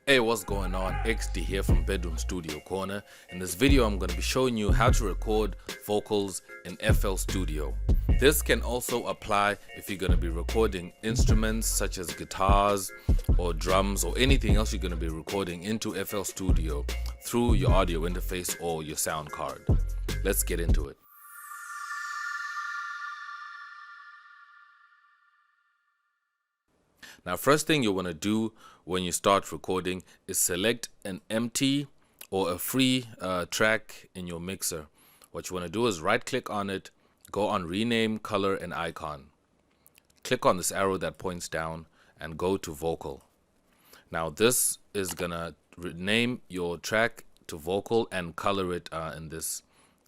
Hey, what's going on? XD here from Bedroom Studio Corner. In this video, I'm going to be showing you how to record vocals in FL Studio. This can also apply if you're going to be recording instruments such as guitars or drums or anything else you're going to be recording into FL Studio through your audio interface or your sound card. Let's get into it. Now, first thing you want to do when you start recording is select an empty or a free track in your mixer. What you want to do is right click on it, go on rename, color and icon. Click on this arrow that points down and go to vocal. Now this is gonna rename your track to vocal and color it in this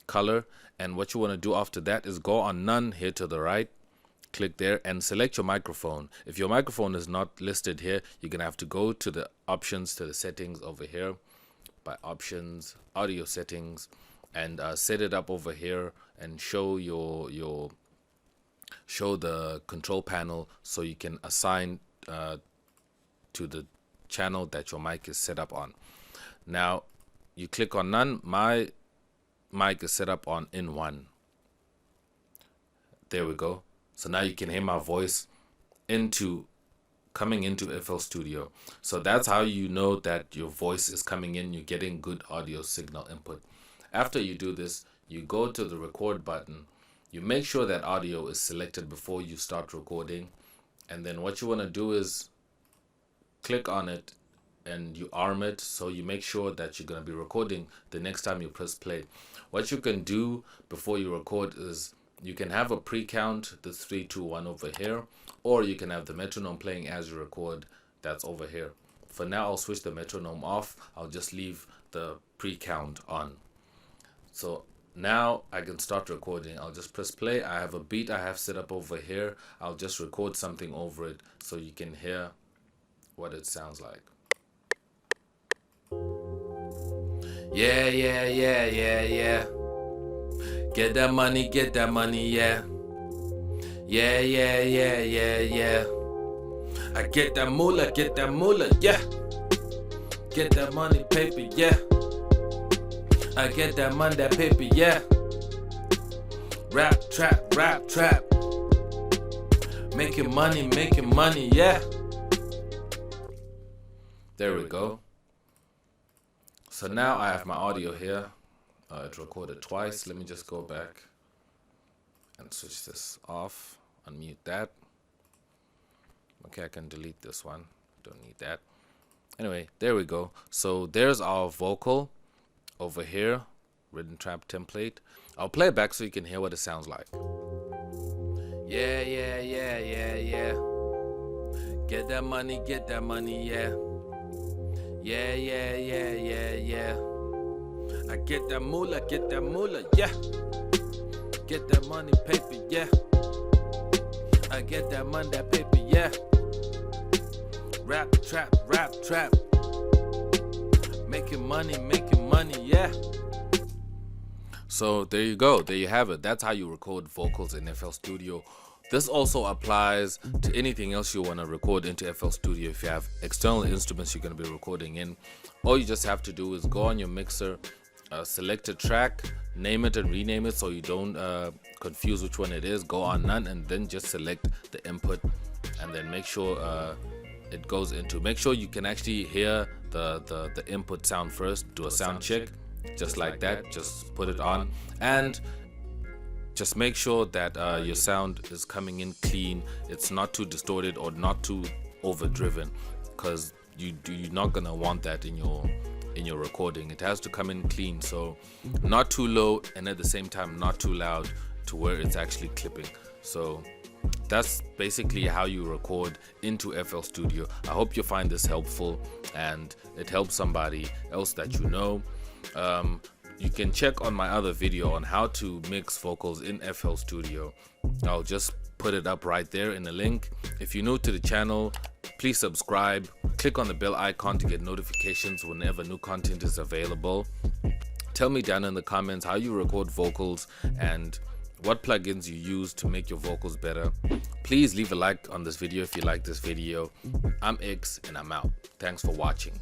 color. And what you want to do after that is go on none here to the right. Click there and select your microphone. If your microphone is not listed here, you're gonna have to go to the options, to the settings over here, by options, audio settings, and set it up over here and show show the control panel so you can assign to the channel that your mic is set up on. Now you click on none. My mic is set up on in one. There we go. So now you can hear my voice coming into FL Studio. So that's how you know that your voice is coming in, you're getting good audio signal input. After you do this, you go to the record button. You make sure that audio is selected before you start recording. And then what you want to do is click on it and you arm it so you make sure that you're going to be recording the next time you press play. What you can do before you record is you can have a pre-count, this 3, 2, 1 over here, or you can have the metronome playing as you record, that's over here. For now, I'll switch the metronome off. I'll just leave the pre-count on. So now I can start recording. I'll just press play. I have a beat I have set up over here. I'll just record something over it so you can hear what it sounds like. Yeah, yeah, yeah, yeah, yeah. Get that money, yeah. Yeah, yeah, yeah, yeah, yeah. I get that moolah, yeah. Get that money, paper, yeah. I get that money, that paper, yeah. Rap, trap. Making money, yeah. There we go. So now I have my audio here. It recorded twice. Let me just go back and switch this off, unmute that. Okay, I can delete this one, don't need that. Anyway, there we go. So there's our vocal over here, Rhythm Trap template. I'll play it back so you can hear what it sounds like. Yeah, yeah, yeah, yeah, yeah. Get that money, yeah. Yeah, yeah, yeah, yeah, yeah. I get that moolah, yeah. Get that money, paper, yeah. I get that money, that paper, yeah. Rap, trap. Making money, yeah. So there you go, there you have it. That's how you record vocals in FL Studio. This also applies to anything else you want to record into FL Studio. If you have external instruments you're going to be recording in, all you just have to do is go on your mixer, select a track, name it and rename it so you don't confuse which one it is. Go on none and then just select the input and then make sure it goes into. Make sure you can actually hear the input sound first. Do a sound check just like that. Just put it on and just make sure that your sound is coming in clean. It's not too distorted or not too overdriven, because you're not gonna want that in your recording. It has to come in clean, so not too low and at the same time not too loud to where it's actually clipping. So that's basically how you record into FL Studio. I hope you find this helpful and it helps somebody else that you know. You can check on my other video on how to mix vocals in FL Studio. I'll just put it up right there in the link. If you're new to the channel, please subscribe. Click on the bell icon to get notifications whenever new content is available. Tell me down in the comments how you record vocals and what plugins you use to make your vocals better. Please leave a like on this video if you like this video. I'm X and I'm out. Thanks for watching.